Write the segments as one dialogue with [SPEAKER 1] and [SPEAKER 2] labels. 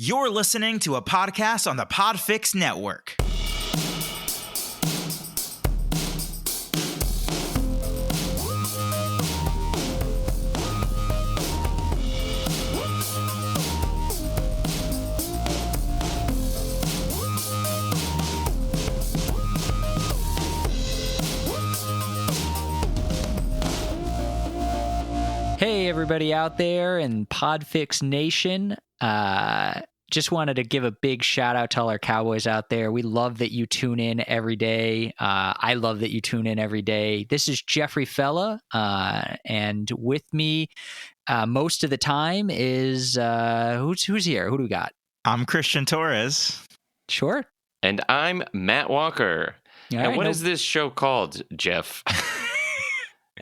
[SPEAKER 1] You're listening to a podcast on the Podfix Network.
[SPEAKER 2] Hey, everybody out there in Podfix Nation. Just wanted to give a big shout out to all our Cowboys out there. We love that you tune in every day. I love that you tune in every day. This is Jeffrey Fella, and with me most of the time is who's here? Who do we got?
[SPEAKER 1] I'm Christian Torres.
[SPEAKER 2] Sure.
[SPEAKER 3] And I'm Matt Walker.
[SPEAKER 2] All
[SPEAKER 3] and
[SPEAKER 2] right,
[SPEAKER 3] what is this show called, Geoff?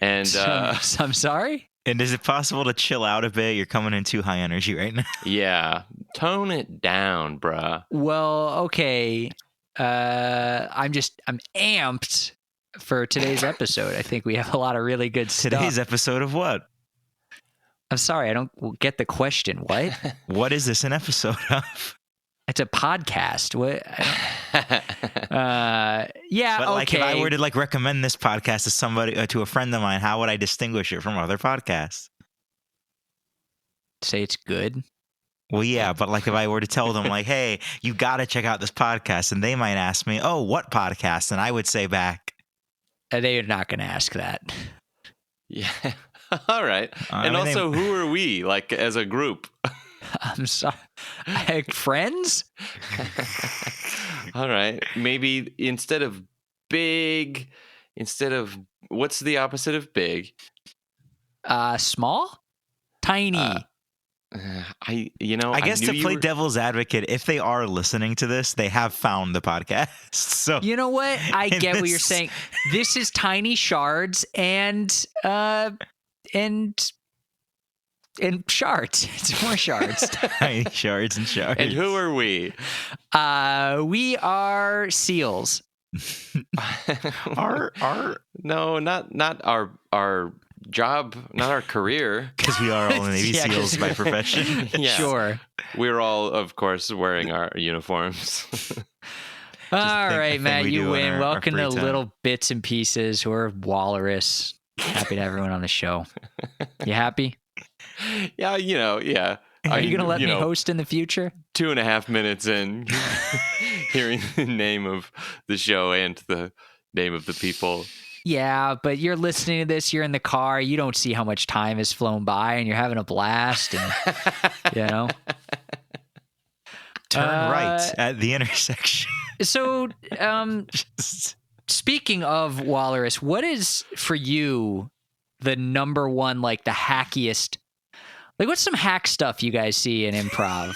[SPEAKER 3] And
[SPEAKER 2] I'm sorry?
[SPEAKER 1] And is it possible to chill out a bit? You're coming in too high energy right now.
[SPEAKER 3] yeah, tone it down, bruh.
[SPEAKER 2] Well, okay. I'm amped for today's episode. I think we have a lot of really good stuff.
[SPEAKER 1] Today's episode of what?
[SPEAKER 2] I'm sorry, I don't get the question. What?
[SPEAKER 1] What is this an episode of?
[SPEAKER 2] It's a podcast. What? Yeah.
[SPEAKER 1] But like,
[SPEAKER 2] okay.
[SPEAKER 1] if I were to like recommend this podcast to somebody, to a friend of mine, how would I distinguish it from other podcasts?
[SPEAKER 2] Say it's good.
[SPEAKER 1] Well, yeah, but like if I were to tell them like, hey, you got to check out this podcast, and they might ask me, oh, what podcast? And I would say back,
[SPEAKER 2] They're not going to ask that.
[SPEAKER 3] Yeah. All right. And also, who are we, like, as a group?
[SPEAKER 2] I'm sorry. Friends?
[SPEAKER 3] All right. Maybe instead of what's the opposite of big?
[SPEAKER 2] Small? Tiny.
[SPEAKER 1] I guess to play devil's advocate, if they are listening to this, they have found the podcast. So
[SPEAKER 2] you know what? I get what you're saying. This is tiny shards and shards. It's more shards.
[SPEAKER 1] Tiny shards and shards.
[SPEAKER 3] And who are we?
[SPEAKER 2] We are seals.
[SPEAKER 3] No, not our job, not our career.
[SPEAKER 1] Because we are all Navy SEALs by profession.
[SPEAKER 3] Yeah.
[SPEAKER 2] Sure.
[SPEAKER 3] We're all, of course, wearing our uniforms.
[SPEAKER 2] All right, Matt, you win. Welcome to
[SPEAKER 1] time.
[SPEAKER 2] Little Bits and Pieces. We're Wallares. Happy to have everyone on the show. You happy?
[SPEAKER 3] Yeah, yeah.
[SPEAKER 2] Are you going to let me host in the future?
[SPEAKER 3] 2.5 minutes in, hearing the name of the show and the name of the people.
[SPEAKER 2] Yeah, but you're listening to this, you're in the car, you don't see how much time has flown by, and you're having a blast, and,
[SPEAKER 1] Turn right at the intersection.
[SPEAKER 2] So, speaking of Wallares, what is, for you, the number one, like, the hackiest, like, what's some hack stuff you guys see in improv?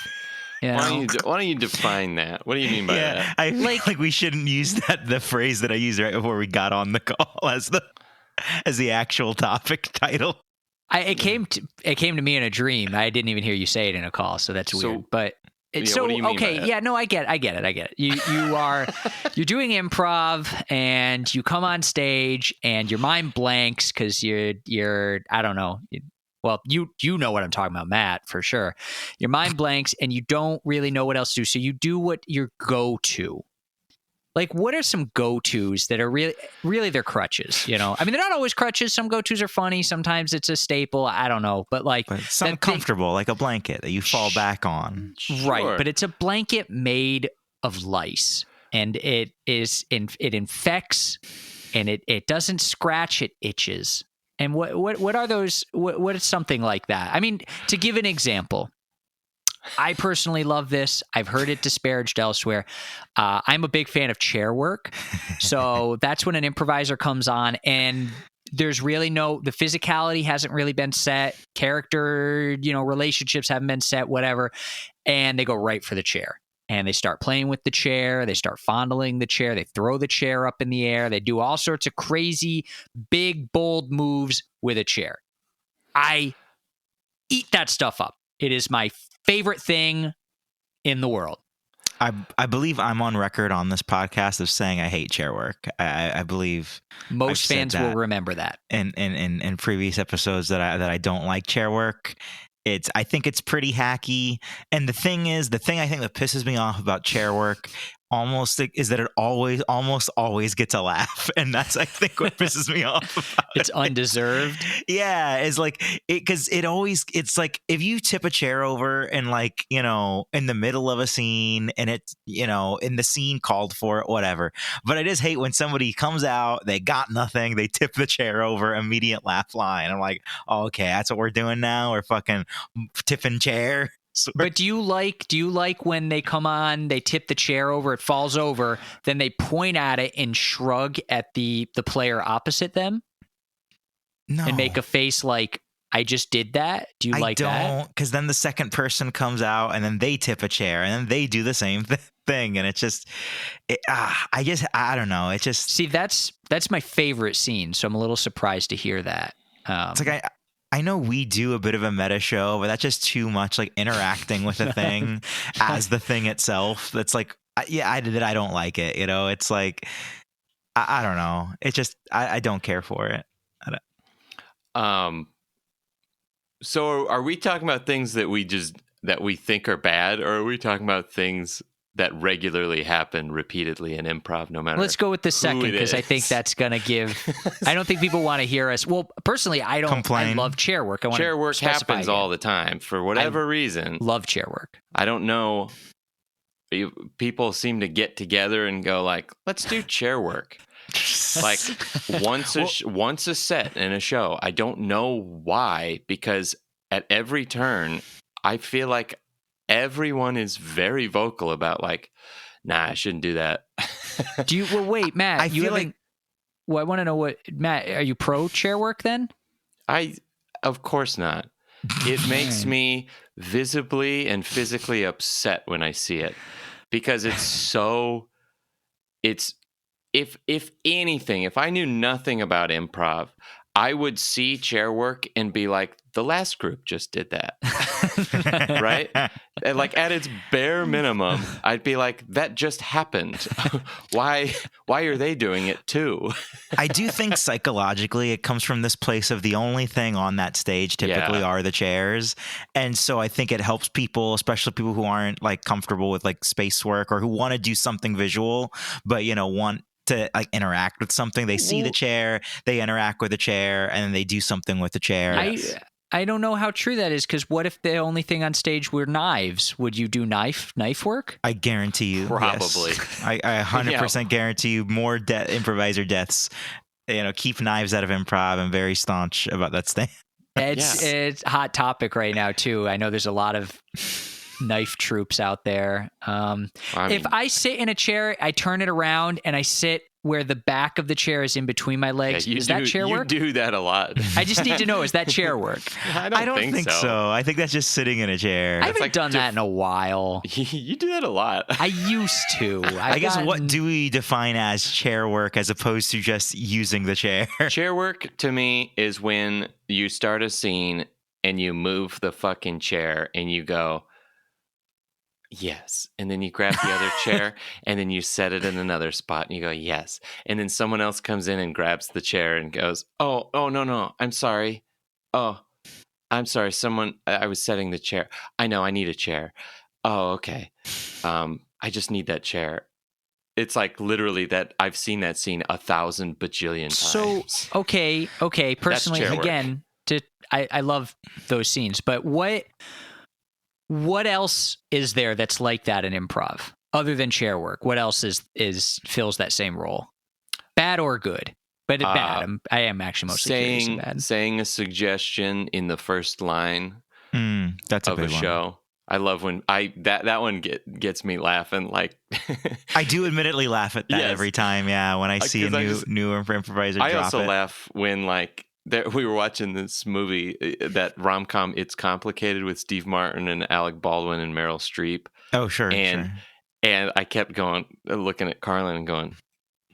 [SPEAKER 2] You know?
[SPEAKER 3] Why don't you define that? What do you mean by that?
[SPEAKER 1] I feel like we shouldn't use the phrase that I used right before we got on the call as the actual topic title.
[SPEAKER 2] It came to me in a dream. I didn't even hear you say it in a call, so that's weird. But
[SPEAKER 3] what do you mean by that?
[SPEAKER 2] Yeah, no, I get it. You're doing improv, and you come on stage, and your mind blanks because you're I don't know. Well, you know what I'm talking about, Matt, for sure. Your mind blanks and you don't really know what else to do. So you do what your go-to. Like, what are some go-tos that are really their crutches, I mean, they're not always crutches. Some go-tos are funny. Sometimes it's a staple. I don't know. But like
[SPEAKER 1] something comfortable, like a blanket that you fall back on.
[SPEAKER 3] Sure.
[SPEAKER 2] Right. But it's a blanket made of lice. And it infects, and it doesn't scratch, it itches. And what are those? What is something like that? I mean, to give an example, I personally love this. I've heard it disparaged elsewhere. I'm a big fan of chair work. So that's when an improviser comes on and there's really the physicality hasn't really been set. Character, relationships haven't been set, whatever. And they go right for the chair. And they start playing with the chair. They start fondling the chair. They throw the chair up in the air. They do all sorts of crazy, big, bold moves with a chair. I eat that stuff up. It is my favorite thing in the world.
[SPEAKER 1] I believe I'm on record on this podcast of saying I hate chair work. I believe
[SPEAKER 2] most fans will remember that
[SPEAKER 1] in previous episodes that I don't like chair work. I think it's pretty hacky. And the thing I think that pisses me off about chair work is that it almost always gets a laugh, and that's I think what pisses me off about
[SPEAKER 2] It's
[SPEAKER 1] it.
[SPEAKER 2] undeserved.
[SPEAKER 1] Yeah, it's like it's like if you tip a chair over and like, you know, in the middle of a scene and it's, you know, in the scene called for it, whatever. But I just hate when somebody comes out, they got nothing, they tip the chair over, immediate laugh line. I'm like, oh, okay, that's what we're doing now. We're fucking tipping chair.
[SPEAKER 2] But do you like when they come on, they tip the chair over, it falls over, then they point at it and shrug at the player opposite them?
[SPEAKER 1] No.
[SPEAKER 2] And make a face like, I just did that? Do you like that?
[SPEAKER 1] I don't, because then the second person comes out and then they tip a chair and then they do the same thing. And it's just, I don't know. It just...
[SPEAKER 2] See, that's my favorite scene, so I'm a little surprised to hear that.
[SPEAKER 1] It's like, I know we do a bit of a meta show, but that's just too much like interacting with the thing as the thing itself. That's like, I don't like it. You know, it's like, I don't know. It's just, I don't care for it.
[SPEAKER 3] So are we talking about things that we think are bad, or are we talking about things that regularly happen repeatedly in improv, no matter?
[SPEAKER 2] Let's go with the second, because I
[SPEAKER 3] is?
[SPEAKER 2] think that's going to give... I don't think people want to hear us... Well, personally, I don't...
[SPEAKER 1] Complain.
[SPEAKER 2] I love chair work.
[SPEAKER 3] Chair work happens all the time for whatever reason.
[SPEAKER 2] Love chair work.
[SPEAKER 3] I don't know. People seem to get together and go like, let's do chair work. Like once a set in a show. I don't know why, because at every turn, I feel like everyone is very vocal about like, nah, I shouldn't do that.
[SPEAKER 2] Well, wait, Matt,
[SPEAKER 1] I
[SPEAKER 2] you
[SPEAKER 1] feel
[SPEAKER 2] haven't...
[SPEAKER 1] like...
[SPEAKER 2] Well, I want to know Matt, are you pro chair work then?
[SPEAKER 3] Of course not. It makes me visibly and physically upset when I see it, because if anything, if I knew nothing about improv, I would see chair work and be like, the last group just did that. Right? And like at its bare minimum, I'd be like, that just happened. Why are they doing it too?
[SPEAKER 1] I do think psychologically it comes from this place of the only thing on that stage typically are the chairs. And so I think it helps people, especially people who aren't like comfortable with like space work or who want to do something visual, but, you know, want to like interact with something. They see the chair, they interact with the chair, and then they do something with the chair.
[SPEAKER 2] I don't know how true that is, because what if the only thing on stage were knives? Would you do knife work?
[SPEAKER 1] I guarantee you.
[SPEAKER 3] Probably.
[SPEAKER 1] Yes. I 100% guarantee you more improviser deaths. You know, keep knives out of improv. I'm very staunch about that thing.
[SPEAKER 2] It's a hot topic right now, too. I know there's a lot of knife troops out there. If I sit in a chair, I turn it around and I sit where the back of the chair is in between my legs. Is that chair work?
[SPEAKER 3] You do that a lot.
[SPEAKER 2] I just need to know, is that chair work?
[SPEAKER 3] I don't think so.
[SPEAKER 1] I think that's just sitting in a chair.
[SPEAKER 2] I haven't done that in a while.
[SPEAKER 3] You do that a lot.
[SPEAKER 2] I used to.
[SPEAKER 1] I guess what do we define as chair work as opposed to just using the chair?
[SPEAKER 3] Chair work to me is when you start a scene and you move the fucking chair and you go, yes. And then you grab the other chair and then you set it in another spot and you go, yes. And then someone else comes in and grabs the chair and goes, oh, no, I'm sorry. Oh, I'm sorry. I was setting the chair. I know, I need a chair. Oh, okay. I just need that chair. It's like literally that I've seen that scene 1,000 bajillion times.
[SPEAKER 2] So, okay. Personally, again, I love those scenes, but what else is there that's like that in improv other than chair work? What else fills that same role? Bad or good? But bad. I am actually mostly curious bad.
[SPEAKER 3] Saying a suggestion in the first line
[SPEAKER 1] that's a
[SPEAKER 3] of a show. I love when that one gets me laughing. Like
[SPEAKER 1] I do admittedly laugh at that every time. Yeah, when I see a new improviser.
[SPEAKER 3] I also laugh when like. We were watching this movie, that rom-com, It's Complicated, with Steve Martin and Alec Baldwin and Meryl Streep.
[SPEAKER 1] Oh, sure.
[SPEAKER 3] And I kept looking at Carlin and going,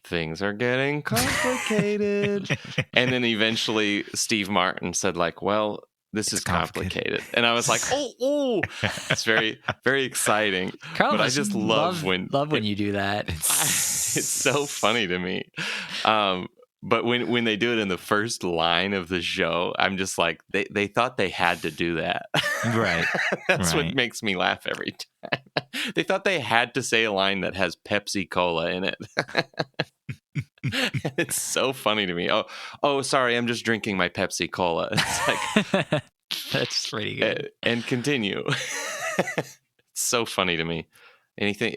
[SPEAKER 3] things are getting complicated. And then eventually Steve Martin said like, well, this is complicated. And I was like, oh, it's very, very exciting.
[SPEAKER 2] Carlin,
[SPEAKER 3] but I just love when
[SPEAKER 2] you do that.
[SPEAKER 3] It's so funny to me. But when they do it in the first line of the show, I'm just like, they thought they had to do that.
[SPEAKER 1] Right.
[SPEAKER 3] That's
[SPEAKER 1] right.
[SPEAKER 3] what makes me laugh every time. They thought they had to say a line that has Pepsi Cola in it. It's so funny to me. Oh, sorry, I'm just drinking my Pepsi Cola. It's like,
[SPEAKER 2] that's pretty good.
[SPEAKER 3] And continue. It's so funny to me. Anything,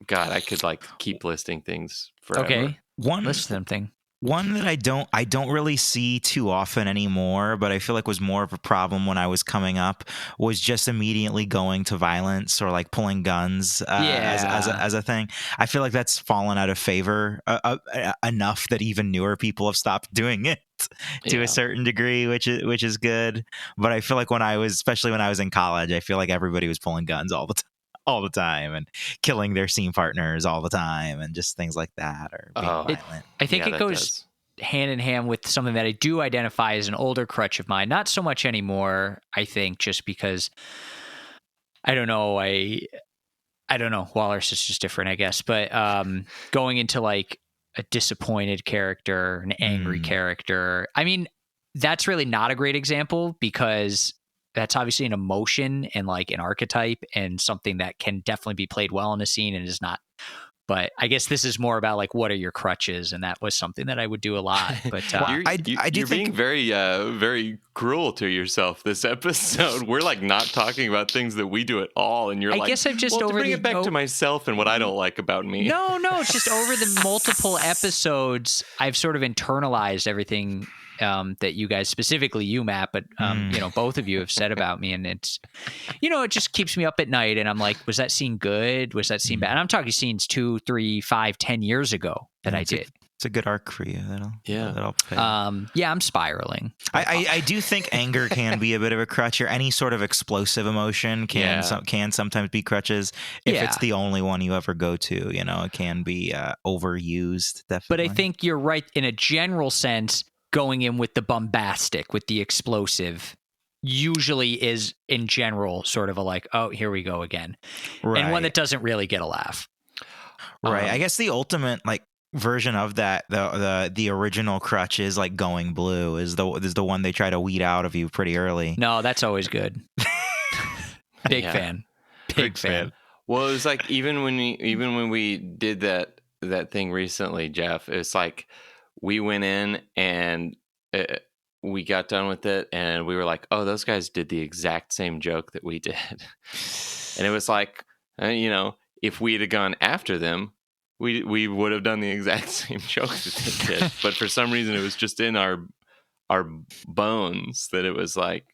[SPEAKER 3] God, I could like keep listing things forever.
[SPEAKER 2] Okay, list something.
[SPEAKER 1] One that I don't really see too often anymore, but I feel like was more of a problem when I was coming up, was just immediately going to violence or like pulling guns as a thing. I feel like that's fallen out of favor enough that even newer people have stopped doing it to a certain degree, which is good. But I feel like especially when I was in college, I feel like everybody was pulling guns all the time and killing their scene partners all the time and just things like that, or being violent.
[SPEAKER 2] I think it goes hand in hand with something that I do identify as an older crutch of mine. Not so much anymore, I think, just because I don't know. I don't know. Wallares is just different, I guess. But going into like a disappointed character, an angry character. I mean, that's really not a great example because that's obviously an emotion and like an archetype and something that can definitely be played well in a scene and is not. But I guess this is more about like, what are your crutches? And that was something that I would do a lot. But
[SPEAKER 3] you're being very, very cruel to yourself this episode. We're like not talking about things that we do at all. And
[SPEAKER 2] I guess I've just
[SPEAKER 3] to bring it back to myself and what I don't like about me.
[SPEAKER 2] No, it's just over the multiple episodes, I've sort of internalized everything that you guys, specifically you, Matt, but both of you have said about me, and it's, it just keeps me up at night, and I'm like, was that scene good? Was that scene bad? And I'm talking scenes 2, 3, 5, 10 years ago that I did.
[SPEAKER 1] It's a good arc for you. That'll pay.
[SPEAKER 2] I'm spiraling.
[SPEAKER 1] I do think anger can be a bit of a crutch, or any sort of explosive emotion can sometimes be crutches if it's the only one you ever go to. It can be overused. Definitely.
[SPEAKER 2] But I think you're right in a general sense. Going in with the bombastic, with the explosive, usually is in general sort of a like, oh, here we go again, and one that doesn't really get a laugh.
[SPEAKER 1] Right. I guess the ultimate like version of that, the original crutch is like going blue is the one they try to weed out of you pretty early.
[SPEAKER 2] No, that's always good. Big fan.
[SPEAKER 3] Well, it was like even when we did that thing recently, Geoff, it's like we went in and we got done with it and we were like, oh, those guys did the exact same joke that we did. And it was like, if we'd have gone after them, we would have done the exact same joke that they did. But for some reason, it was just in our bones that it was like,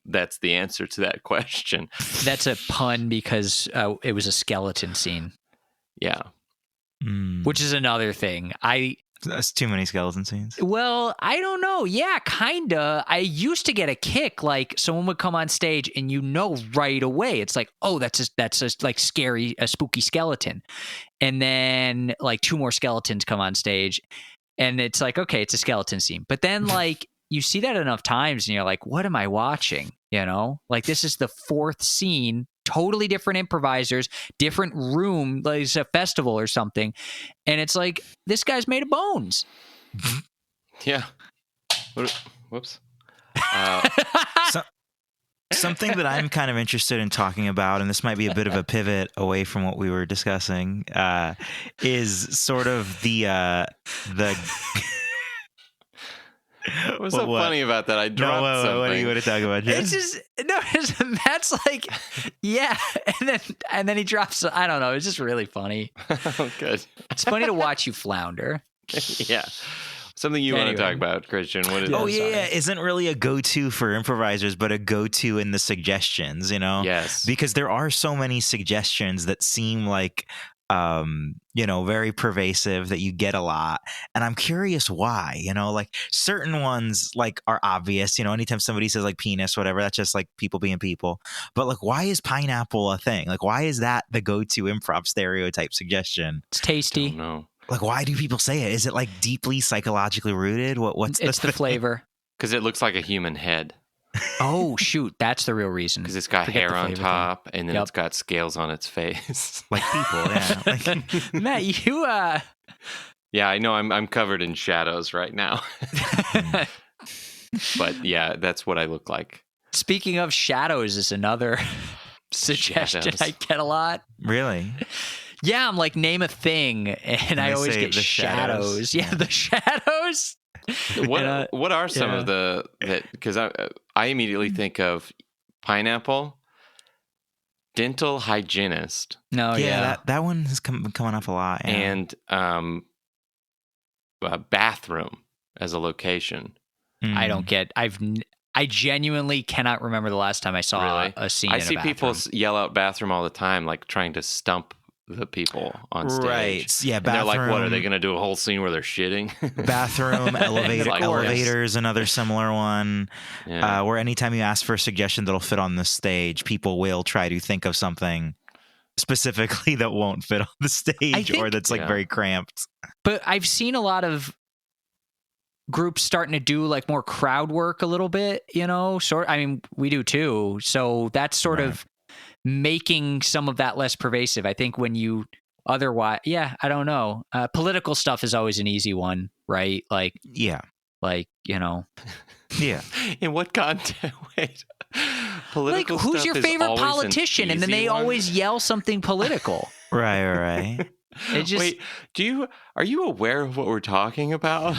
[SPEAKER 3] that's the answer to that question.
[SPEAKER 2] That's a pun because it was a skeleton scene.
[SPEAKER 3] Yeah.
[SPEAKER 2] Which is another thing.
[SPEAKER 1] That's too many skeleton scenes.
[SPEAKER 2] Well, I don't know. Yeah, kinda. I used to get a kick, like someone would come on stage and right away, it's like, oh, that's just like scary, a spooky skeleton. And then like 2 more skeletons come on stage and it's like, okay, it's a skeleton scene. But then like you see that enough times and you're like, what am I watching? Like this is the 4th scene, totally different improvisers, different room, like it's a festival or something. And it's like, this guy's made of bones.
[SPEAKER 3] Yeah. Whoops.
[SPEAKER 1] Something that I'm kind of interested in talking about, and this might be a bit of a pivot away from what we were discussing, is sort of the
[SPEAKER 3] What's so funny about that? I dropped something.
[SPEAKER 1] What are you going to talk about, Jeff?
[SPEAKER 2] It's just Matt's like, yeah, and then he drops. I don't know. It's just really funny.
[SPEAKER 3] Oh, good.
[SPEAKER 2] It's funny to watch you flounder.
[SPEAKER 3] Yeah. Something you want to talk about, Christian? What is?
[SPEAKER 1] Oh yeah, isn't really a go-to for improvisers, but a go-to in the suggestions.
[SPEAKER 3] Yes.
[SPEAKER 1] Because there are so many suggestions that seem like very pervasive that you get a lot, and I'm curious why. Like certain ones like are obvious. Anytime somebody says like penis, whatever, that's just like people being people. But like, why is pineapple a thing? Like, why is that the go-to improv stereotype suggestion?
[SPEAKER 2] It's tasty.
[SPEAKER 3] No.
[SPEAKER 1] Like, why do people say it? Is it like deeply psychologically rooted? What's
[SPEAKER 2] the flavor?
[SPEAKER 3] Because it looks like a human head.
[SPEAKER 2] Oh shoot, that's the real reason.
[SPEAKER 3] Because it's got hair on top, and then it's got scales on its face,
[SPEAKER 1] like people. Yeah.
[SPEAKER 2] Matt,
[SPEAKER 3] Yeah, I know. I'm covered in shadows right now. But yeah, that's what I look like.
[SPEAKER 2] Speaking of shadows is another suggestion
[SPEAKER 3] Shadows.
[SPEAKER 2] I get a lot.
[SPEAKER 1] Really?
[SPEAKER 2] Yeah, I'm like, name a thing, and I
[SPEAKER 1] they
[SPEAKER 2] always
[SPEAKER 1] say
[SPEAKER 2] get
[SPEAKER 1] the
[SPEAKER 2] shadows.
[SPEAKER 1] shadows.
[SPEAKER 2] Yeah,
[SPEAKER 1] Yeah.
[SPEAKER 2] the shadows.
[SPEAKER 3] What are some of that? Because I immediately think of pineapple, dental hygienist,
[SPEAKER 2] No, yeah.
[SPEAKER 1] that one has been coming up a lot. Yeah.
[SPEAKER 3] and bathroom as a location.
[SPEAKER 2] I
[SPEAKER 1] Mm.
[SPEAKER 2] don't get. I genuinely cannot remember the last time I saw
[SPEAKER 3] Really?
[SPEAKER 2] a scene
[SPEAKER 3] I
[SPEAKER 2] in a
[SPEAKER 3] see people
[SPEAKER 2] bathroom.
[SPEAKER 3] yell out bathroom all the time, like trying to stump the people on stage.
[SPEAKER 1] Right. Yeah,
[SPEAKER 3] And they're like, what, are they
[SPEAKER 1] bathroom.
[SPEAKER 3] going to do a whole scene where they're shitting?
[SPEAKER 1] Bathroom, elevator,
[SPEAKER 3] Of course.
[SPEAKER 1] elevator is another similar one.
[SPEAKER 3] Yeah.
[SPEAKER 1] Where anytime you ask for a suggestion that'll fit on the stage, people will try to think of something specifically that won't fit on the stage or
[SPEAKER 2] think-
[SPEAKER 1] that's like
[SPEAKER 3] Yeah.
[SPEAKER 1] very cramped.
[SPEAKER 2] But I've seen a lot of groups starting to do like more crowd work a little bit, you know, I mean, we do too. So that's sort
[SPEAKER 1] Right.
[SPEAKER 2] of making some of that less pervasive. I think when you otherwise, yeah, I don't know. Political stuff is always an easy one, right? Like,
[SPEAKER 1] Yeah.
[SPEAKER 2] you know,
[SPEAKER 1] Yeah.
[SPEAKER 3] In what context? Wait. Political
[SPEAKER 2] like who's
[SPEAKER 3] stuff
[SPEAKER 2] your
[SPEAKER 3] is
[SPEAKER 2] favorite
[SPEAKER 3] always an
[SPEAKER 2] politician? And then
[SPEAKER 3] easy
[SPEAKER 2] they
[SPEAKER 3] one?
[SPEAKER 2] always yell something political.
[SPEAKER 1] Right.
[SPEAKER 2] It just,
[SPEAKER 3] Wait, are you aware of what we're talking about?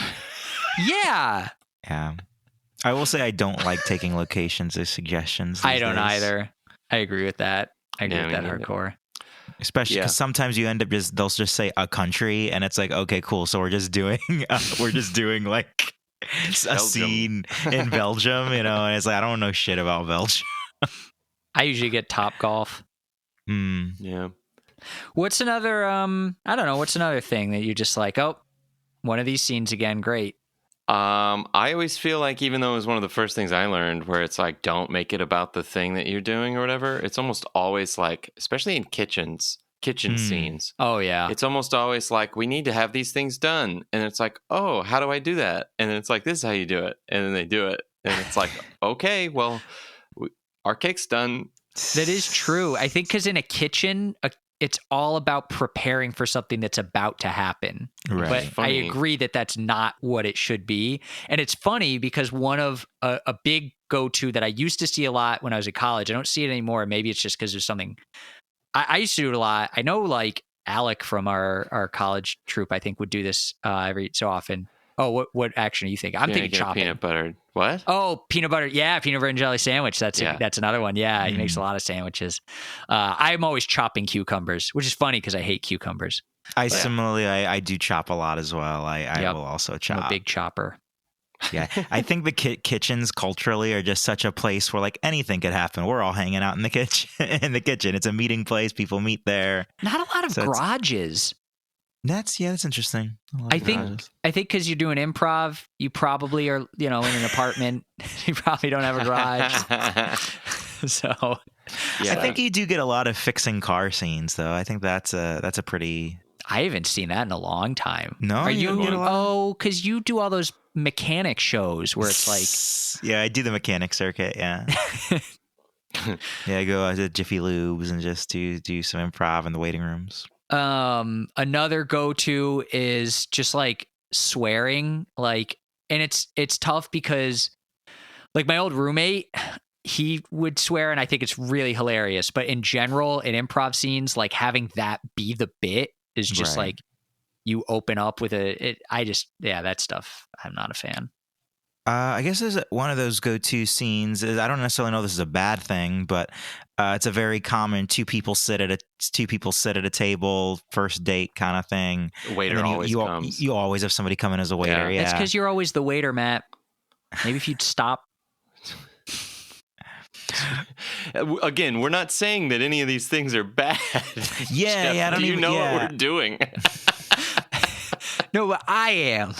[SPEAKER 2] yeah,
[SPEAKER 1] Yeah. I will say I don't like taking locations as suggestions.
[SPEAKER 2] I
[SPEAKER 1] these
[SPEAKER 2] don't
[SPEAKER 1] days.
[SPEAKER 2] either. I agree with that. I agree
[SPEAKER 3] Yeah,
[SPEAKER 2] with
[SPEAKER 3] me
[SPEAKER 2] that
[SPEAKER 3] neither.
[SPEAKER 2] hardcore.
[SPEAKER 1] Especially
[SPEAKER 3] Yeah.
[SPEAKER 1] because sometimes you end up they'll just say a country and it's like, okay, cool. So we're just doing like a
[SPEAKER 3] Belgium.
[SPEAKER 1] scene in Belgium, you know, and it's like, I don't know shit about Belgium.
[SPEAKER 2] I usually get Top Golf.
[SPEAKER 3] Yeah.
[SPEAKER 2] What's another I don't know, what's another thing that you just like, oh, one of these scenes again, great.
[SPEAKER 3] I always feel like, even though it was one of the first things I learned, where it's like, don't make it about the thing that you're doing or whatever. It's almost always like, especially in kitchen scenes,
[SPEAKER 2] Oh yeah.
[SPEAKER 3] it's almost always like, we need to have these things done. And it's like, oh, how do I do that? And then it's like, this is how you do it. And then they do it. And it's like, okay, well, our cake's done.
[SPEAKER 2] That is true. I think because in a kitchen, it's all about preparing for something that's about to happen.
[SPEAKER 1] Right.
[SPEAKER 2] But
[SPEAKER 3] Funny.
[SPEAKER 2] I agree that that's not what it should be. And it's funny because one of a big go-to that I used to see a lot when I was in college, I don't see it anymore. Maybe it's just because there's something I used to do it a lot. I know like Alec from our college troupe, I think, would do this every so often. Oh, what action do you think? I'm thinking
[SPEAKER 3] Get a
[SPEAKER 2] chopping.
[SPEAKER 3] peanut butter. What?
[SPEAKER 2] Oh, peanut butter. Yeah, peanut butter and jelly sandwich. That's
[SPEAKER 3] Yeah.
[SPEAKER 2] that's another one. Yeah, he makes a lot of sandwiches. I'm always chopping cucumbers, which is funny because I hate cucumbers.
[SPEAKER 1] Similarly, I do chop a lot as well. I
[SPEAKER 2] Yep.
[SPEAKER 1] will also
[SPEAKER 2] I'm
[SPEAKER 1] chop.
[SPEAKER 2] a big chopper.
[SPEAKER 1] Yeah. I think the kitchens culturally are just such a place where like anything could happen. We're all hanging out in the kitchen. It's a meeting place. People meet there.
[SPEAKER 2] Not a lot of garages.
[SPEAKER 1] That's interesting.
[SPEAKER 2] I think because you're doing improv, you probably are, in an apartment. You probably don't have a garage. So,
[SPEAKER 3] Yeah.
[SPEAKER 1] I think you do get a lot of fixing car scenes, though. I think that's a pretty.
[SPEAKER 2] I haven't seen that in a long time.
[SPEAKER 1] No,
[SPEAKER 2] are
[SPEAKER 1] you don't get a lot?
[SPEAKER 2] Oh, because you do all those mechanic shows where it's like.
[SPEAKER 1] Yeah, I do the mechanic circuit. Yeah. Yeah, I go to Jiffy Lubes and just do some improv in the waiting rooms.
[SPEAKER 2] Another go-to is just like swearing, like, and it's tough because like my old roommate, he would swear and I think it's really hilarious, but in general in improv scenes, like having that be the bit is just
[SPEAKER 1] Right.
[SPEAKER 2] like you open up with that stuff I'm not a fan.
[SPEAKER 1] I guess there's one of those go-to scenes. I don't necessarily know this is a bad thing, but it's a very common two people sit at a table, first date kind of thing.
[SPEAKER 3] Waiter always comes.
[SPEAKER 1] You always have somebody come in as a waiter. Yeah,
[SPEAKER 2] It's because you're always the waiter, Matt. Maybe if you'd stop.
[SPEAKER 3] Again, we're not saying that any of these things are bad.
[SPEAKER 1] Yeah,
[SPEAKER 3] Geoff,
[SPEAKER 1] yeah. I don't
[SPEAKER 3] do you
[SPEAKER 1] even
[SPEAKER 3] know
[SPEAKER 1] yeah.
[SPEAKER 3] what we're doing?
[SPEAKER 2] No, but I am.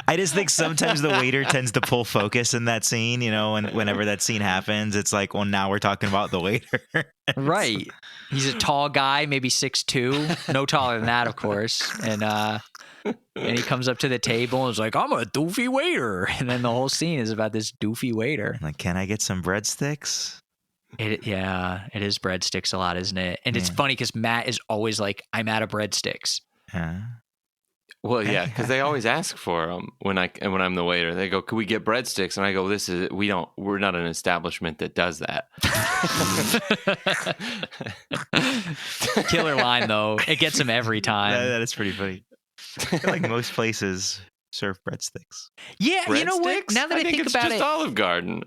[SPEAKER 1] I just think sometimes the waiter tends to pull focus in that scene, whenever that scene happens, it's like, well, now we're talking about the waiter.
[SPEAKER 2] Right. He's a tall guy, maybe 6'2", no taller than that, of course. And he comes up to the table and is like, I'm a doofy waiter. And then the whole scene is about this doofy waiter.
[SPEAKER 1] Like, can I get some breadsticks?
[SPEAKER 2] It is breadsticks a lot, isn't it? And it's funny because Matt is always like, I'm out of breadsticks.
[SPEAKER 1] Yeah.
[SPEAKER 3] Well, yeah, because they always ask for them when I'm the waiter. They go, "Can we get breadsticks?" And I go, We're not an establishment that does that."
[SPEAKER 2] Killer line though. It gets him every time.
[SPEAKER 1] That is pretty funny. I feel like most places serve breadsticks.
[SPEAKER 2] Yeah, you know what?
[SPEAKER 3] Breadsticks?
[SPEAKER 2] Now that I think
[SPEAKER 3] it's
[SPEAKER 2] about
[SPEAKER 3] just
[SPEAKER 2] it,
[SPEAKER 3] Olive Garden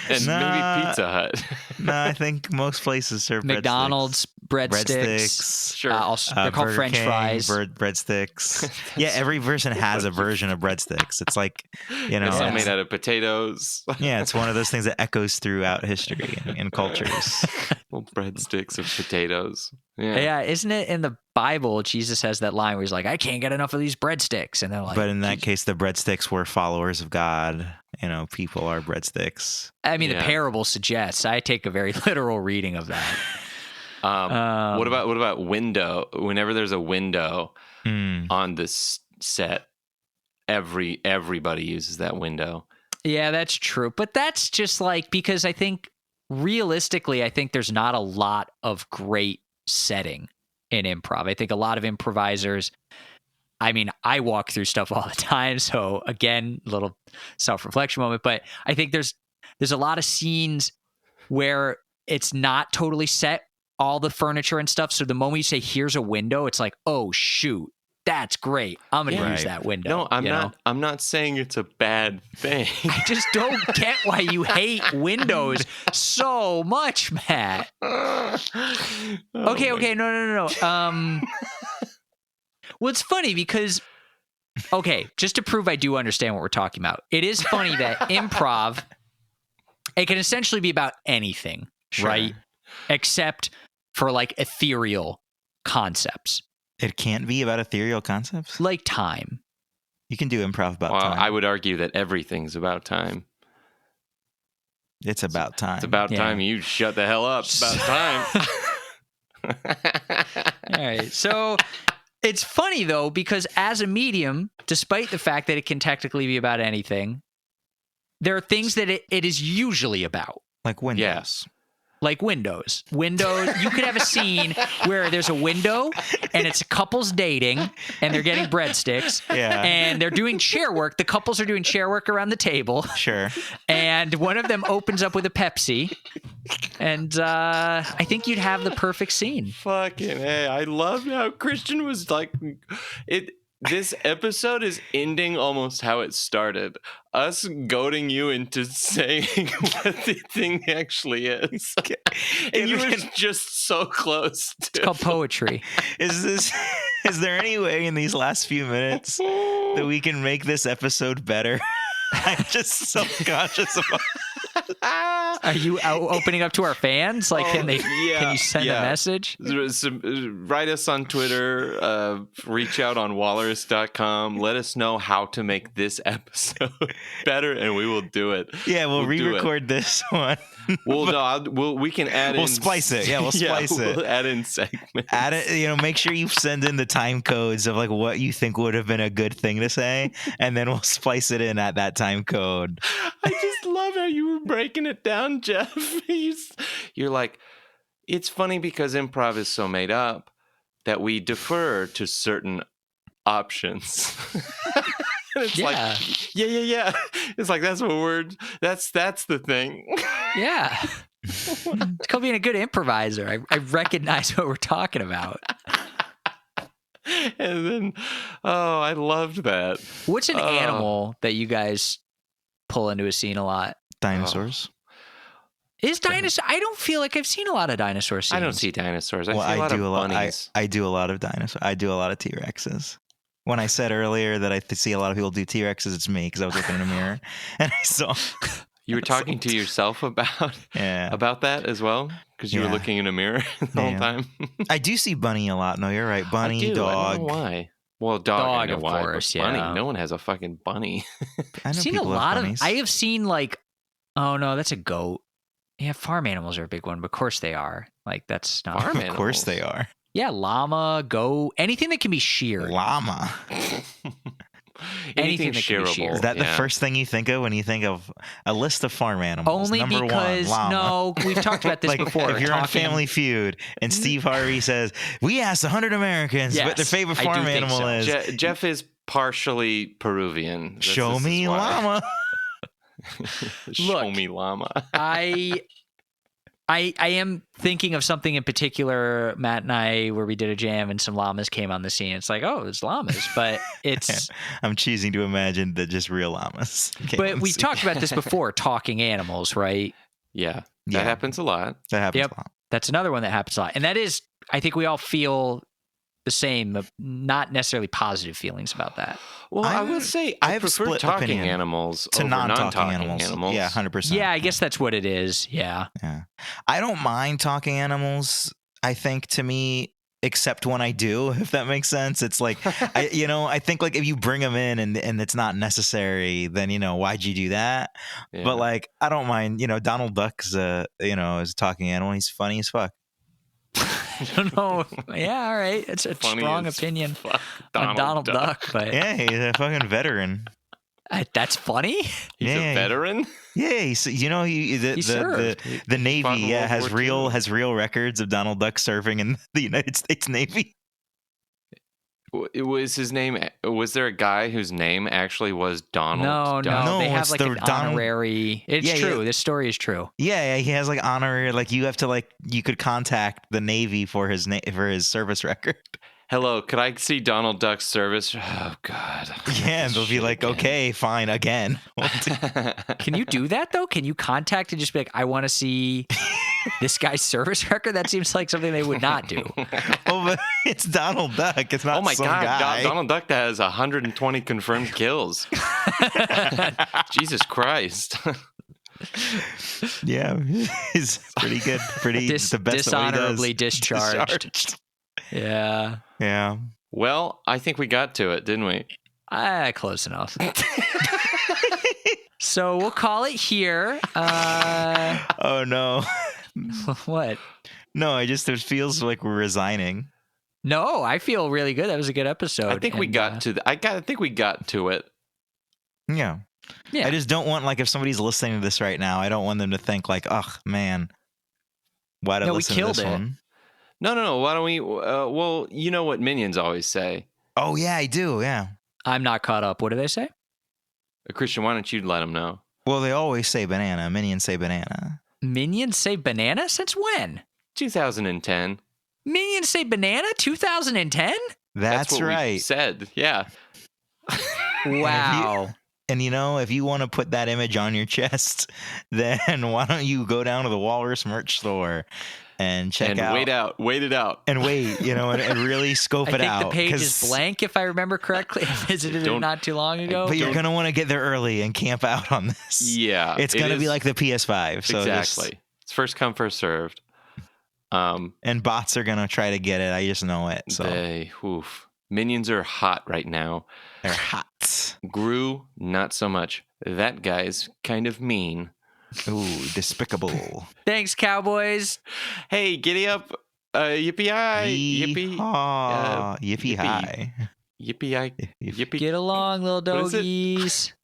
[SPEAKER 3] and maybe Pizza Hut.
[SPEAKER 1] No, I think most places serve
[SPEAKER 2] McDonald's breadsticks.
[SPEAKER 3] Sure.
[SPEAKER 2] They're called
[SPEAKER 1] Burger
[SPEAKER 2] French
[SPEAKER 1] King,
[SPEAKER 2] fries.
[SPEAKER 1] Breadsticks. Yeah, every person has a version of breadsticks. It's like, you know,
[SPEAKER 3] It's all
[SPEAKER 2] Yeah.
[SPEAKER 3] made out of potatoes.
[SPEAKER 1] yeah, it's one of those things that echoes throughout history and cultures.
[SPEAKER 3] Well, breadsticks of potatoes. Yeah.
[SPEAKER 2] Yeah, isn't it in the Bible? Jesus has that line where he's like, "I can't get enough of these breadsticks," and they're like,
[SPEAKER 1] But in that case, the breadsticks were followers of God. You know, people are breadsticks.
[SPEAKER 2] I mean,
[SPEAKER 3] Yeah.
[SPEAKER 2] the parable suggests. I take a very literal reading of that.
[SPEAKER 3] What about window? Whenever there's a window
[SPEAKER 1] Mm.
[SPEAKER 3] on this set, everybody uses that window.
[SPEAKER 2] Yeah, that's true. But that's just like, because I think realistically, I think there's not a lot of great setting in improv. I think a lot of improvisers, I mean, I walk through stuff all the time. So again, a little self-reflection moment, but I think there's a lot of scenes where it's not totally set, all the furniture and stuff. So the moment you say, "Here's a window," it's like, "Oh shoot, that's great. I'm going to
[SPEAKER 1] Yeah.
[SPEAKER 2] use that window."
[SPEAKER 3] No, I'm
[SPEAKER 2] you
[SPEAKER 3] not.
[SPEAKER 2] know?
[SPEAKER 3] I'm not saying it's a bad thing.
[SPEAKER 2] I just don't get why you hate windows so much, Matt. Okay, no. Well, it's funny because, okay, just to prove I do understand what we're talking about, it is funny that improv, it can essentially be about anything, right? Except for like ethereal concepts,
[SPEAKER 1] It can't be about ethereal concepts.
[SPEAKER 2] like time.
[SPEAKER 1] You can do improv about
[SPEAKER 3] Well,
[SPEAKER 1] time.
[SPEAKER 3] I would argue that everything's about time.
[SPEAKER 1] It's about time.
[SPEAKER 3] It's about
[SPEAKER 2] Yeah.
[SPEAKER 3] time you shut the hell up. It's about time.
[SPEAKER 2] All right. So it's funny, though, because as a medium, despite the fact that it can technically be about anything, there are things that it is usually about,
[SPEAKER 1] like windows.
[SPEAKER 3] Yes.
[SPEAKER 2] like windows. Windows, you could have a scene where there's a window and it's couples dating and they're getting breadsticks
[SPEAKER 1] Yeah.
[SPEAKER 2] and they're doing chair work. The couples are doing chair work around the table.
[SPEAKER 1] Sure.
[SPEAKER 2] And one of them opens up with a Pepsi. And I think you'd have the perfect scene.
[SPEAKER 3] Fucking hey, I love how Christian was like it. This episode is ending almost how it started. Us goading you into saying what the thing actually is. And you were just so close to
[SPEAKER 2] It's called poetry.
[SPEAKER 1] Is there any way in these last few minutes that we can make this episode better? I'm just self-conscious about
[SPEAKER 2] Are you opening up to our fans? Like, can you send a message?
[SPEAKER 3] Write us on Twitter, reach out on Wallares.com. Let us know how to make this episode better, and we will do it.
[SPEAKER 1] Yeah, we'll
[SPEAKER 3] do it.
[SPEAKER 1] re-record this one.
[SPEAKER 3] We can add in.
[SPEAKER 1] We'll splice it. Yeah, we'll splice it.
[SPEAKER 3] We'll add in segments.
[SPEAKER 1] Add it, make sure you send in the time codes of like what you think would have been a good thing to say, and then we'll splice it in at that time code.
[SPEAKER 3] I just love how you were breaking it down, Geoff. You're like, it's funny because improv is so made up that we defer to certain options. And it's like, yeah. It's like, that's what that's the thing.
[SPEAKER 2] Yeah. It's called being a good improviser. I recognize what we're talking about.
[SPEAKER 3] And then, I loved that.
[SPEAKER 2] What's an animal that you guys pull into a scene a lot?
[SPEAKER 1] Dinosaurs.
[SPEAKER 2] Is dinosaur? I don't feel like I've seen a lot of dinosaur scenes.
[SPEAKER 3] I don't see dinosaurs. I
[SPEAKER 1] Well,
[SPEAKER 3] see a lot of
[SPEAKER 1] do a lot.
[SPEAKER 3] bunnies.
[SPEAKER 1] I do a lot of dinosaurs. I do a lot of T-Rexes. When I said earlier that I see a lot of people do T-Rexes, it's me because I was looking in a mirror and I saw.
[SPEAKER 3] You were talking to yourself about that as well? Because you were looking in a mirror the whole time?
[SPEAKER 1] I do see bunny a lot. No, you're right. Bunny,
[SPEAKER 3] I
[SPEAKER 1] dog.
[SPEAKER 3] I don't know why. Well, dog I know
[SPEAKER 2] of
[SPEAKER 3] why,
[SPEAKER 2] course,
[SPEAKER 3] but bunny,
[SPEAKER 2] yeah.
[SPEAKER 3] no one has a fucking bunny.
[SPEAKER 1] I know
[SPEAKER 2] I've seen a
[SPEAKER 1] people have
[SPEAKER 2] lot of.
[SPEAKER 1] bunnies.
[SPEAKER 2] I have seen like, oh no, that's a goat. Yeah, farm animals are a big one, but of course they are. Like that's not.
[SPEAKER 3] Farm
[SPEAKER 1] Of course they
[SPEAKER 3] animals.
[SPEAKER 1] are.
[SPEAKER 2] Yeah, llama, goat, anything that can be sheared.
[SPEAKER 1] Llama.
[SPEAKER 3] Anything
[SPEAKER 2] that can be sheared.
[SPEAKER 1] Is that the first thing you think of when you think of a list of farm animals?
[SPEAKER 2] Only
[SPEAKER 1] Number
[SPEAKER 2] because
[SPEAKER 1] one, llama.
[SPEAKER 2] no, we've talked about this
[SPEAKER 1] Like
[SPEAKER 2] before.
[SPEAKER 1] if you're on
[SPEAKER 2] talking-
[SPEAKER 1] Family Feud and Steve Harvey says, "We asked 100 Americans what their
[SPEAKER 2] Yes,
[SPEAKER 1] favorite
[SPEAKER 2] I do
[SPEAKER 1] farm
[SPEAKER 2] think
[SPEAKER 1] animal
[SPEAKER 2] so.
[SPEAKER 1] is,"
[SPEAKER 3] Geoff is partially Peruvian.
[SPEAKER 1] Show me llama.
[SPEAKER 3] Show me llama.
[SPEAKER 2] I am thinking of something in particular, Matt and I, where we did a jam and some llamas came on the scene. It's like, oh, it's llamas, but it's.
[SPEAKER 1] I'm choosing to imagine that just real llamas.
[SPEAKER 2] But we've talked about this before, talking animals, right?
[SPEAKER 3] Yeah, that happens a lot.
[SPEAKER 1] That happens a lot.
[SPEAKER 2] That's another one that happens a lot. And that is, I think we all feel the same, not necessarily positive feelings about that.
[SPEAKER 3] Well, I will say I prefer talking animals
[SPEAKER 1] to
[SPEAKER 3] over non-talking animals.
[SPEAKER 1] Yeah, 100%.
[SPEAKER 2] Yeah, I guess that's what it is. Yeah.
[SPEAKER 1] I don't mind talking animals, I think, to me, except when I do, if that makes sense. It's like, I think like if you bring them in and it's not necessary, then, why'd you do that? Yeah. But like, I don't mind, Donald Duck's, is a talking animal. He's funny as fuck.
[SPEAKER 2] I don't know. Yeah, all right. It's a strong opinion on Donald Duck, but
[SPEAKER 1] yeah, he's a fucking veteran.
[SPEAKER 2] That's funny.
[SPEAKER 3] He's a veteran.
[SPEAKER 1] Yeah, he the Navy has real records of Donald Duck serving in the United States Navy.
[SPEAKER 3] Was his name? Was there a guy whose name actually was Donald?
[SPEAKER 2] No. They have like an honorary. It's true. This story is true.
[SPEAKER 1] Yeah, he has like honorary. Like you have to you could contact the Navy for his service record.
[SPEAKER 3] Hello, could I see Donald Duck's service? Oh God.
[SPEAKER 1] Yeah, and they'll be like, okay, fine, again.
[SPEAKER 2] Can you do that though? Can you contact and just be like, I want to see this guy's service record? That seems like something they would not do.
[SPEAKER 1] Oh, but it's Donald Duck. It's not. Oh my God, guy.
[SPEAKER 3] Donald Duck has 120 confirmed kills. Jesus Christ.
[SPEAKER 1] Yeah, he's pretty good. The best
[SPEAKER 2] dishonorably discharged. Yeah.
[SPEAKER 1] Yeah.
[SPEAKER 3] Well, I think we got to it, didn't we?
[SPEAKER 2] Close enough. So we'll call it here.
[SPEAKER 1] Oh no.
[SPEAKER 2] What?
[SPEAKER 1] No, it feels like we're resigning.
[SPEAKER 2] No, I feel really good. That was a good episode.
[SPEAKER 3] I think we got to I think we got to it.
[SPEAKER 1] Yeah. I just don't want if somebody's listening to this right now, I don't want them to think like, "Oh, man. Why did I listen to this one?"
[SPEAKER 3] No. Why don't we well, you know what minions always say.
[SPEAKER 1] Oh, yeah, I do. Yeah.
[SPEAKER 2] I'm not caught up. What do they say?
[SPEAKER 3] Christian, why don't you let them know?
[SPEAKER 1] Well, they always say banana. Minions say banana.
[SPEAKER 2] Minions say banana? Since when?
[SPEAKER 3] 2010.
[SPEAKER 2] Minions say banana? 2010?
[SPEAKER 1] That's
[SPEAKER 3] what
[SPEAKER 1] right.
[SPEAKER 3] We said. Yeah.
[SPEAKER 2] Wow.
[SPEAKER 1] And if you want to put that image on your chest, then why don't you go down to the Wallares merch store and check out.
[SPEAKER 3] Wait it out.
[SPEAKER 1] And wait, and really scope it out.
[SPEAKER 2] I think the page is blank, if I remember correctly. I visited it not too long ago.
[SPEAKER 1] But you're going to want to get there early and camp out on this.
[SPEAKER 3] Yeah.
[SPEAKER 1] It's going to be like the PS5. So
[SPEAKER 3] exactly. It's first come, first served.
[SPEAKER 1] And bots are going to try to get it. I just know it. So
[SPEAKER 3] Minions are hot right now.
[SPEAKER 1] They're hot.
[SPEAKER 3] Gru, not so much. That guy's kind of mean.
[SPEAKER 1] Ooh, despicable.
[SPEAKER 2] Thanks, cowboys.
[SPEAKER 3] Hey, giddy up. Yippee-hi. Yippee.
[SPEAKER 1] Yippee-hi.
[SPEAKER 3] Yippee-hi. Yippee.
[SPEAKER 2] Get along, little doggies.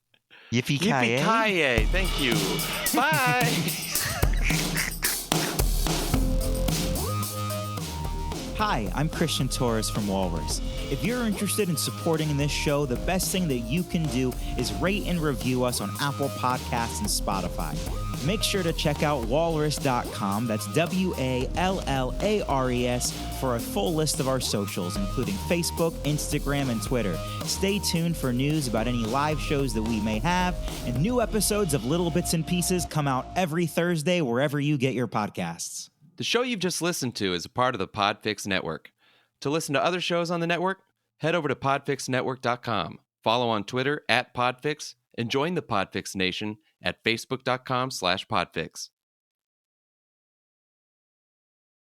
[SPEAKER 1] Yippee-ki-yay.
[SPEAKER 3] Yippee-ki-yay. Thank you. Bye.
[SPEAKER 4] Hi, I'm Christian Torres from Wallares. If you're interested in supporting this show, the best thing that you can do is rate and review us on Apple Podcasts and Spotify. Make sure to check out Wallares.com, that's Wallares, for a full list of our socials, including Facebook, Instagram, and Twitter. Stay tuned for news about any live shows that we may have, and new episodes of Little Bits and Pieces come out every Thursday wherever you get your podcasts.
[SPEAKER 3] The show you've just listened to is a part of the Podfix Network. To listen to other shows on the network, head over to podfixnetwork.com. Follow on Twitter @Podfix and join the Podfix Nation at facebook.com/Podfix.